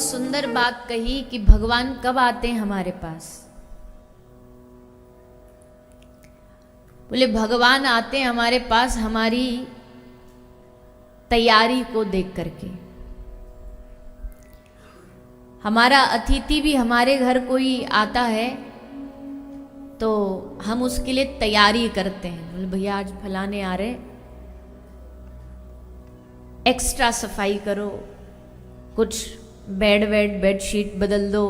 सुंदर बात कही कि भगवान कब आते हैं हमारे पास। बोले भगवान आते हैं हमारे पास हमारी तैयारी को देख करके। हमारा अतिथि भी हमारे घर कोई आता है तो हम उसके लिए तैयारी करते हैं। बोले भैया आज फलाने आ रहे, एक्स्ट्रा सफाई करो, कुछ बेडशीट बदल दो,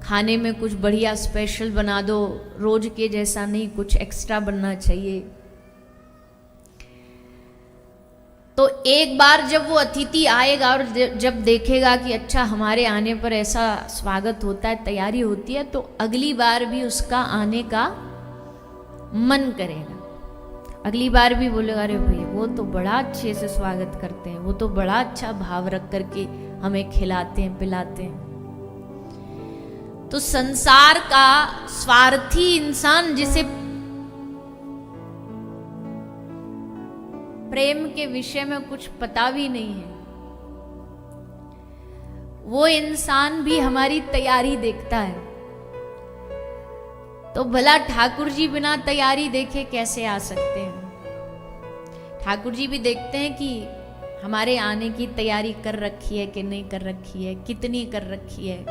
खाने में कुछ बढ़िया स्पेशल बना दो, रोज के जैसा नहीं, कुछ एक्स्ट्रा बनना चाहिए। तो एक बार जब वो अतिथि आएगा और जब देखेगा कि अच्छा हमारे आने पर ऐसा स्वागत होता है, तैयारी होती है, तो अगली बार भी उसका आने का मन करेगा। अगली बार भी बोलेगा अरे भैया वो तो बड़ा अच्छे से स्वागत करते हैं, वो तो बड़ा अच्छा भाव रख करके हमें खिलाते हैं पिलाते हैं। तो संसार का स्वार्थी इंसान जिसे प्रेम के विषय में कुछ पता भी नहीं है, वो इंसान भी हमारी तैयारी देखता है। तो भला ठाकुर जी बिना तैयारी देखे कैसे आ सकते हैं। ठाकुर जी भी देखते हैं कि हमारे आने की तैयारी कर रखी है कि नहीं कर रखी है, कितनी कर रखी है।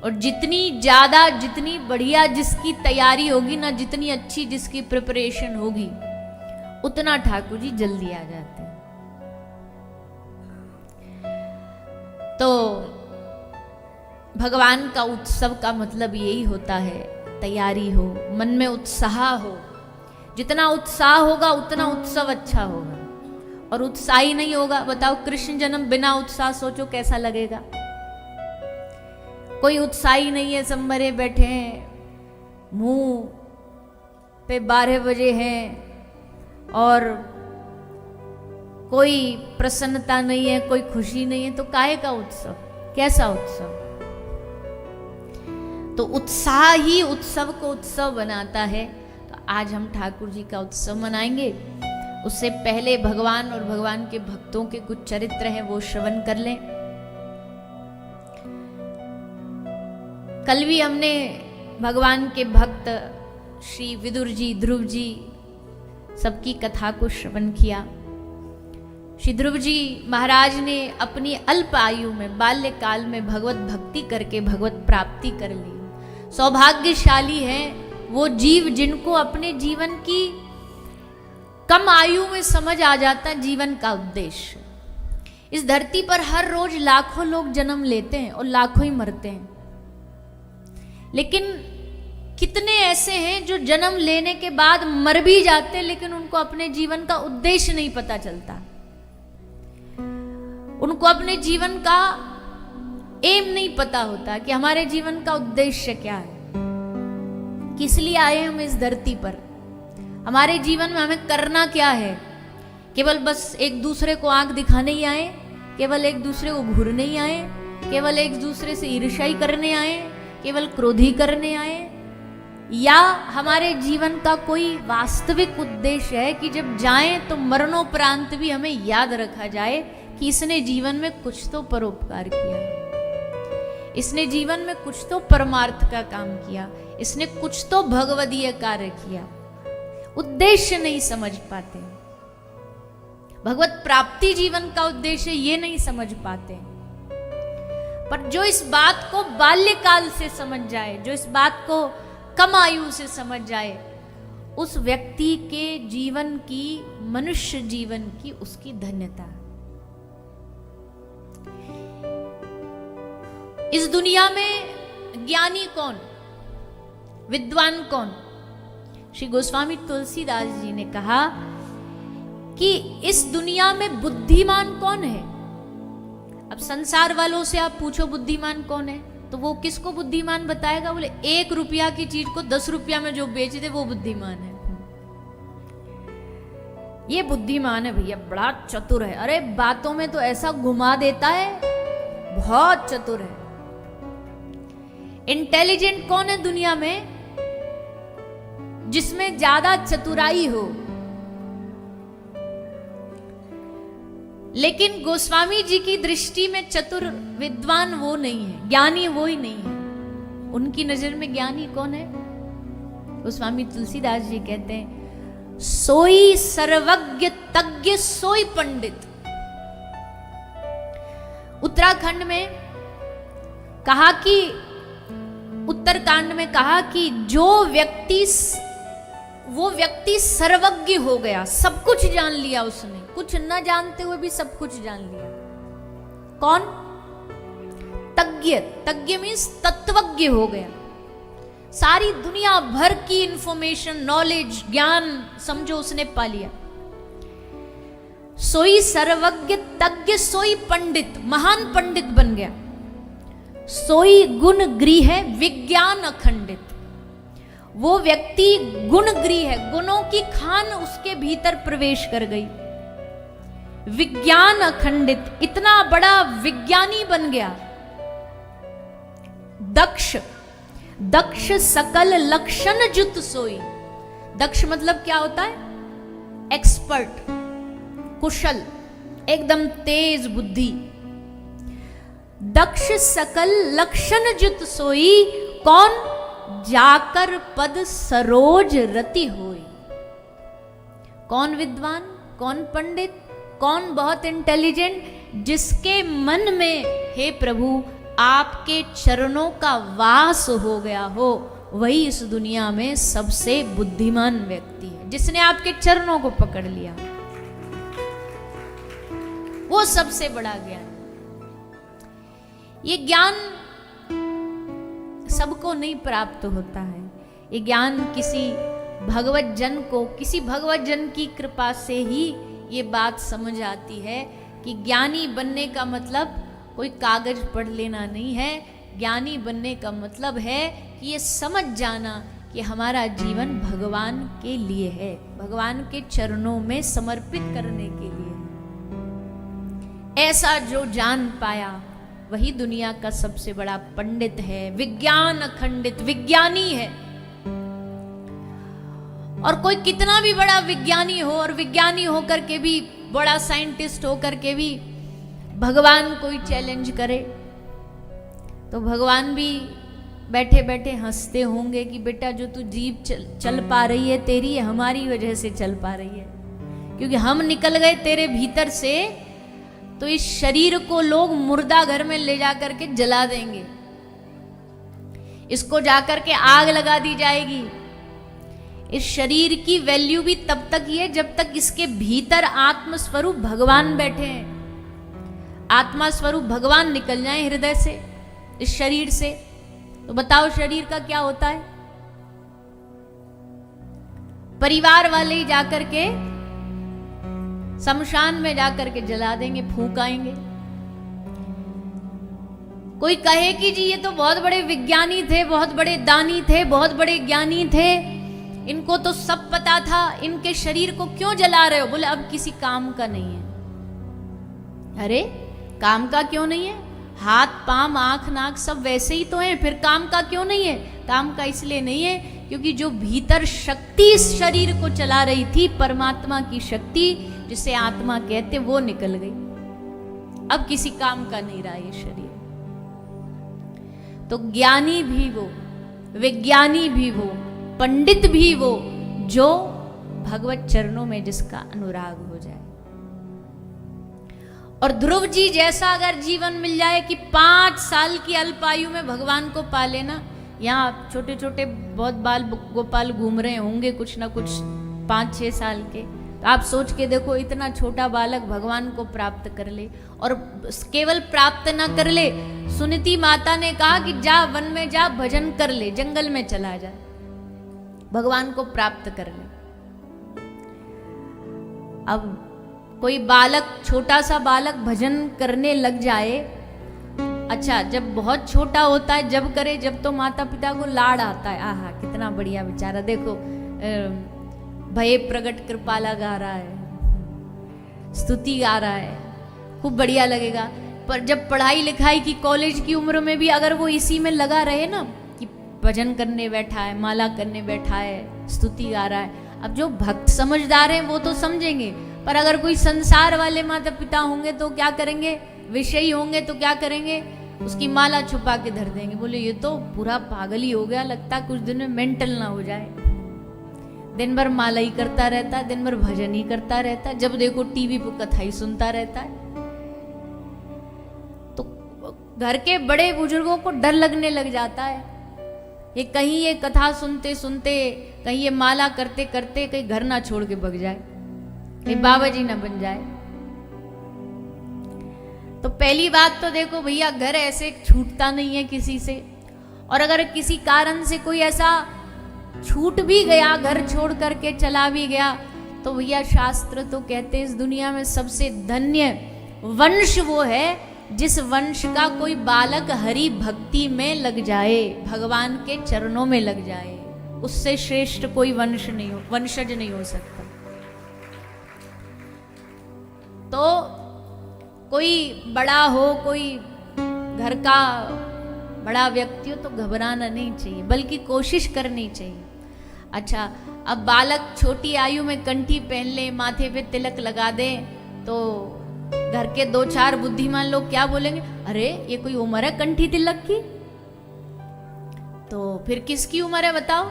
और जितनी ज्यादा, जितनी बढ़िया जिसकी तैयारी होगी ना, जितनी अच्छी जिसकी प्रिपरेशन होगी, उतना ठाकुर जी जल्दी आ जाते हैं। तो भगवान का उत्सव का मतलब यही होता है, तैयारी हो, मन में उत्साह हो। जितना उत्साह होगा उतना उत्सव अच्छा होगा। और उत्साही नहीं होगा, बताओ कृष्ण जन्म बिना उत्साह सोचो कैसा लगेगा। कोई उत्साही नहीं है, सब मरे बैठे हैं, मुंह पे 12 बजे हैं और कोई प्रसन्नता नहीं है, कोई खुशी नहीं है, तो काहे का उत्सव, कैसा उत्सव। तो उत्साह ही उत्सव को उत्सव बनाता है। तो आज हम ठाकुर जी का उत्सव मनाएंगे। उससे पहले भगवान और भगवान के भक्तों के कुछ चरित्र हैं, वो श्रवण कर लें। कल भी हमने भगवान के भक्त श्री विदुर जी, ध्रुव जी, सबकी कथा को श्रवण किया। श्री ध्रुव जी महाराज ने अपनी अल्प आयु में, बाल्यकाल में भगवत भक्ति करके भगवत प्राप्ति कर ली। सौभाग्यशाली है वो जीव जिनको अपने जीवन की कम आयु में समझ आ जाता है जीवन का उद्देश्य। इस धरती पर हर रोज लाखों लोग जन्म लेते हैं और लाखों ही मरते हैं, लेकिन कितने ऐसे हैं जो जन्म लेने के बाद मर भी जाते हैं, लेकिन उनको अपने जीवन का उद्देश्य नहीं पता चलता। उनको अपने जीवन का एम नहीं पता होता कि हमारे जीवन का उद्देश्य क्या है, किस लिए आए हम इस धरती पर, हमारे जीवन में हमें करना क्या है। केवल बस एक दूसरे को आंख दिखाने ही आए, केवल एक दूसरे को घूरने ही आए, केवल एक दूसरे से ईर्ष्या करने आए, केवल क्रोधी करने आए, या हमारे जीवन का कोई वास्तविक उद्देश्य है कि जब जाएं तो मरणोपरांत भी हमें याद रखा जाए कि इसने जीवन में कुछ तो परोपकार किया, इसने जीवन में कुछ तो परमार्थ का काम किया, इसने कुछ तो भगवदीय कार्य किया। उद्देश्य नहीं समझ पाते, भगवत प्राप्ति जीवन का उद्देश्य ये नहीं समझ पाते। पर जो इस बात को बाल्यकाल से समझ जाए, जो इस बात को कम आयु से समझ जाए, उस व्यक्ति के जीवन की, मनुष्य जीवन की उसकी धन्यता। इस दुनिया में ज्ञानी कौन, विद्वान कौन? श्री गोस्वामी तुलसीदास जी ने कहा कि इस दुनिया में बुद्धिमान कौन है। अब संसार वालों से आप पूछो बुद्धिमान कौन है, तो वो किसको बुद्धिमान बताएगा? बोले 1 रुपया की चीज को 10 रुपया में जो बेच दे वो बुद्धिमान है। ये बुद्धिमान है भैया, बड़ा चतुर है, अरे बातों में तो ऐसा घुमा देता है, बहुत चतुर है। इंटेलिजेंट कौन है दुनिया में? जिसमें ज्यादा चतुराई हो। लेकिन गोस्वामी जी की दृष्टि में चतुर विद्वान वो नहीं है, ज्ञानी वो ही नहीं है। उनकी नजर में ज्ञानी कौन है? गोस्वामी तुलसीदास जी कहते हैं, सोई सर्वज्ञ तज्ञ सोई पंडित। उत्तराखंड में कहा कि उत्तरकांड में कहा कि वो व्यक्ति सर्वज्ञ हो गया, सब कुछ जान लिया उसने, कुछ न जानते हुए भी सब कुछ जान लिया। कौन? तज्ञ। तज्ञ मीन्स तत्वज्ञ हो गया, सारी दुनिया भर की इंफॉर्मेशन, नॉलेज, ज्ञान समझो उसने पा लिया। सोई सर्वज्ञ तज्ञ सोई पंडित, महान पंडित बन गया। सोई गुण गृह है विज्ञान अखंडित। वो व्यक्ति गुण गृह है, गुणों की खान उसके भीतर प्रवेश कर गई। विज्ञान अखंडित, इतना बड़ा विज्ञानी बन गया। दक्ष। दक्ष सकल लक्षण जुत सोई। दक्ष मतलब क्या होता है? एक्सपर्ट, कुशल, एकदम तेज बुद्धि। दक्ष सकल लक्षण जुत सोई, कौन? जाकर पद सरोज रति होई। कौन विद्वान, कौन पंडित, कौन बहुत इंटेलिजेंट? जिसके मन में हे प्रभु आपके चरणों का वास हो गया हो, वही इस दुनिया में सबसे बुद्धिमान व्यक्ति है। जिसने आपके चरणों को पकड़ लिया, वो सबसे बड़ा ज्ञान। ये ज्ञान सबको नहीं प्राप्त होता है। ये ज्ञान किसी भगवत जन को, किसी भगवत जन की कृपा से ही ये बात समझ आती है कि ज्ञानी बनने का मतलब कोई कागज पढ़ लेना नहीं है। ज्ञानी बनने का मतलब है कि ये समझ जाना कि हमारा जीवन भगवान के लिए है, भगवान के चरणों में समर्पित करने के लिए है। ऐसा जो जान पाया वही दुनिया का सबसे बड़ा पंडित है, विज्ञान अखंडित विज्ञानी है। और कोई कितना भी बड़ा विज्ञानी हो, और विज्ञानी होकर के भी, बड़ा साइंटिस्ट होकर के भी भगवान कोई चैलेंज करे तो भगवान भी बैठे बैठे हंसते होंगे कि बेटा जो तू जीभ चल पा रही है तेरी, हमारी वजह से चल पा रही है, क्योंकि हम निकल गए तेरे भीतर से तो इस शरीर को लोग मुर्दा घर में ले जाकर के जला देंगे, इसको जाकर के आग लगा दी जाएगी। इस शरीर की वैल्यू भी तब तक ही है जब तक इसके भीतर आत्म स्वरूप भगवान बैठे हैं। आत्मा स्वरूप भगवान निकल जाए हृदय से, इस शरीर से, तो बताओ शरीर का क्या होता है? परिवार वाले ही जाकर के शमशान में जाकर के जला देंगे, फूंकाएंगे। कोई कहे कि जी ये तो बहुत बड़े विज्ञानी थे, बहुत बड़े दानी थे, बहुत बड़े ज्ञानी थे, इनको तो सब पता था, इनके शरीर को क्यों जला रहे हो? बोले अब किसी काम का नहीं है। अरे काम का क्यों नहीं है? हाथ पांव आंख नाक सब वैसे ही तो हैं, फिर काम का क्यों नहीं है? काम का इसलिए नहीं है क्योंकि जो भीतर शक्ति इस शरीर को चला रही थी, परमात्मा की शक्ति जिसे आत्मा कहते, वो निकल गई। अब किसी काम का नहीं रहा ये शरीर। तो ज्ञानी भी वो, विज्ञानी भी वो, पंडित भी वो जो भगवत चरणों में जिसका अनुराग हो जाए। और ध्रुव जी जैसा अगर जीवन मिल जाए कि 5 साल की अल्पायु में भगवान को पा लेना। यहाँ छोटे छोटे बहुत बाल गोपाल घूम रहे होंगे कुछ ना कुछ 5-6 साल के, तो आप सोच के देखो इतना छोटा बालक भगवान को प्राप्त कर ले। और केवल प्राप्त ना कर ले, सुनीति माता ने कहा कि जा वन में जा भजन कर ले, जंगल में चला जा, भगवान को प्राप्त कर ले। अब कोई बालक, छोटा सा बालक भजन करने लग जाए, अच्छा जब बहुत छोटा होता है जब करे, जब तो माता पिता को लाड आता है, आहा कितना बढ़िया बेचारा, देखो भय प्रगट कृपाला गा रहा है, स्तुति गा रहा है, खूब बढ़िया लगेगा। पर जब पढ़ाई लिखाई की कॉलेज की उम्र में भी अगर वो इसी में लगा रहे ना कि भजन करने बैठा है, माला करने बैठा है, स्तुति गा रहा है, अब जो भक्त समझदार हैं वो तो समझेंगे, पर अगर कोई संसार वाले माता पिता होंगे तो क्या करेंगे, विषयी होंगे तो क्या करेंगे, उसकी माला छुपा के धर देंगे। बोले ये तो पूरा पागल ही हो गया, लगता कुछ दिन में मेंटल ना हो जाए। दिन भर माला ही करता रहता है, दिन भर भजन ही करता रहता है, जब देखो टीवी पर कथा ही सुनता रहता है। तो घर के बड़े बुजुर्गों को डर लगने लग जाता है, ये कहीं ये कथा सुनते सुनते, कहीं ये माला करते करते कहीं घर ना छोड़ के भग जाए, कहीं बाबा जी ना बन जाए। तो पहली बात तो देखो भैया, घर ऐसे छूटता नहीं है किसी से, और अगर किसी कारण से कोई ऐसा छूट भी गया, घर छोड़ करके चला भी गया, तो भैया शास्त्र तो कहते हैं इस दुनिया में सबसे धन्य वंश वो है जिस वंश का कोई बालक हरि भक्ति में लग जाए, भगवान के चरणों में लग जाए। उससे श्रेष्ठ कोई वंशज नहीं हो सकता। तो कोई बड़ा हो, कोई घर का बड़ा व्यक्ति हो तो घबराना नहीं चाहिए, बल्कि कोशिश करनी चाहिए। अच्छा, अब बालक छोटी आयु में कंठी पहन ले, माथे पे तिलक लगा दे, तो घर के 2-4 बुद्धिमान लोग क्या बोलेंगे, अरे ये कोई उम्र है कंठी तिलक की? तो फिर किसकी उम्र है बताओ?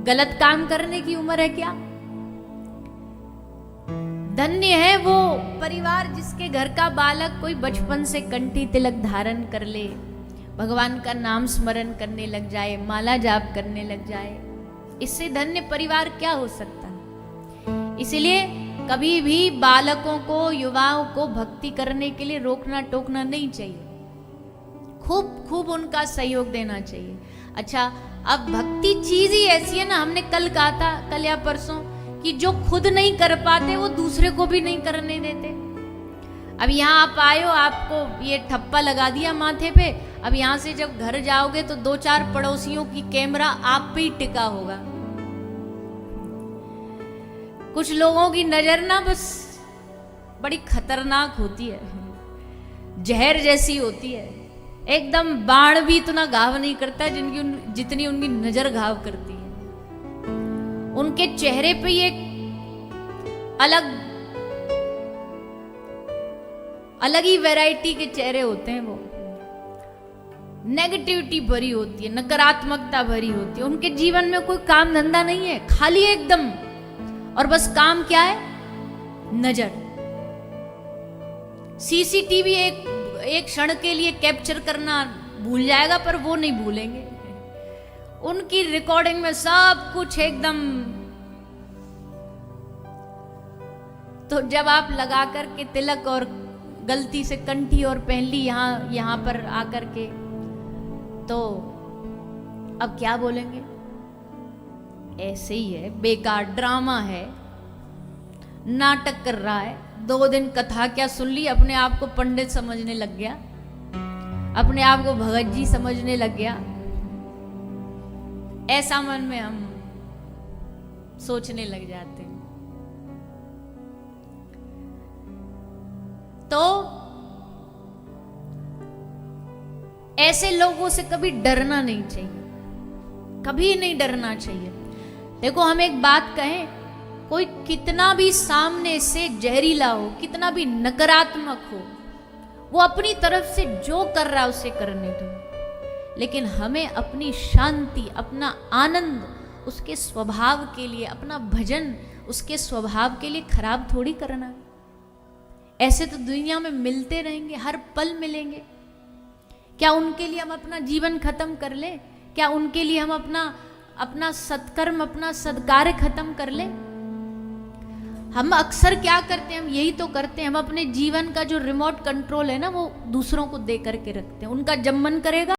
गलत काम करने की उम्र है क्या? धन्य है वो परिवार जिसके घर का बालक कोई बचपन से कंठी तिलक धारण कर ले, भगवान का नाम स्मरण करने लग जाए, माला जाप करने लग जाए। इससे धन्य परिवार क्या हो सकता है? इसीलिए कभी भी बालकों को, युवाओं को भक्ति करने के लिए रोकना टोकना नहीं चाहिए, खूब खूब उनका सहयोग देना चाहिए। अच्छा, अब भक्ति चीज ही ऐसी है ना, हमने कल कहा था, कल या परसों, कि जो खुद नहीं कर पाते वो दूसरे को भी नहीं करने देते। अब यहाँ आप आए हो, आपको ये ठप्पा लगा दिया माथे पे, अब यहाँ से जब घर जाओगे तो 2-4 पड़ोसियों की कैमरा आप पे ही टिका होगा। कुछ लोगों की नजर ना बस बड़ी खतरनाक होती है, जहर जैसी होती है, एकदम बाण भी इतना घाव नहीं करता जितनी उनकी नजर घाव करती है। उनके चेहरे पे ये अलग ही वैरायटी के चेहरे होते हैं, वो नेगेटिविटी भरी होती है, नकारात्मकता भरी होती है। उनके जीवन में कोई काम धंधा नहीं है, खाली एकदम, और बस काम क्या है, नजर। सीसीटीवी एक क्षण के लिए कैप्चर करना भूल जाएगा, पर वो नहीं भूलेंगे। उनकी रिकॉर्डिंग में सब कुछ एकदम। तो जब आप लगा करके तिलक और गलती से कंठी और पहन ली यहां पर आकर के, तो अब क्या बोलेंगे, ऐसे ही है, बेकार ड्रामा है, नाटक कर रहा है। 2 दिन कथा क्या सुन ली, अपने आप को पंडित समझने लग गया, अपने आप को भगत जी समझने लग गया। ऐसा मन में हम सोचने लग जाते हैं। तो ऐसे लोगों से कभी डरना नहीं चाहिए, कभी नहीं डरना चाहिए। देखो, हम एक बात कहें, कोई कितना भी सामने से जहरीला हो, कितना भी नकारात्मक हो, वो अपनी तरफ से जो कर रहा है उसे करने दो, लेकिन हमें अपनी शांति, अपना आनंद उसके स्वभाव के लिए, अपना भजन उसके स्वभाव के लिए खराब थोड़ी करना। ऐसे तो दुनिया में मिलते रहेंगे, हर पल मिलेंगे। क्या उनके लिए हम अपना जीवन खत्म कर ले? क्या उनके लिए हम अपना सत्कर्म, अपना सद्कार्य खत्म कर ले? हम अक्सर क्या करते हैं, हम यही तो करते हैं, हम अपने जीवन का जो रिमोट कंट्रोल है ना, वो दूसरों को दे करके रखते हैं। उनका जब मन करेगा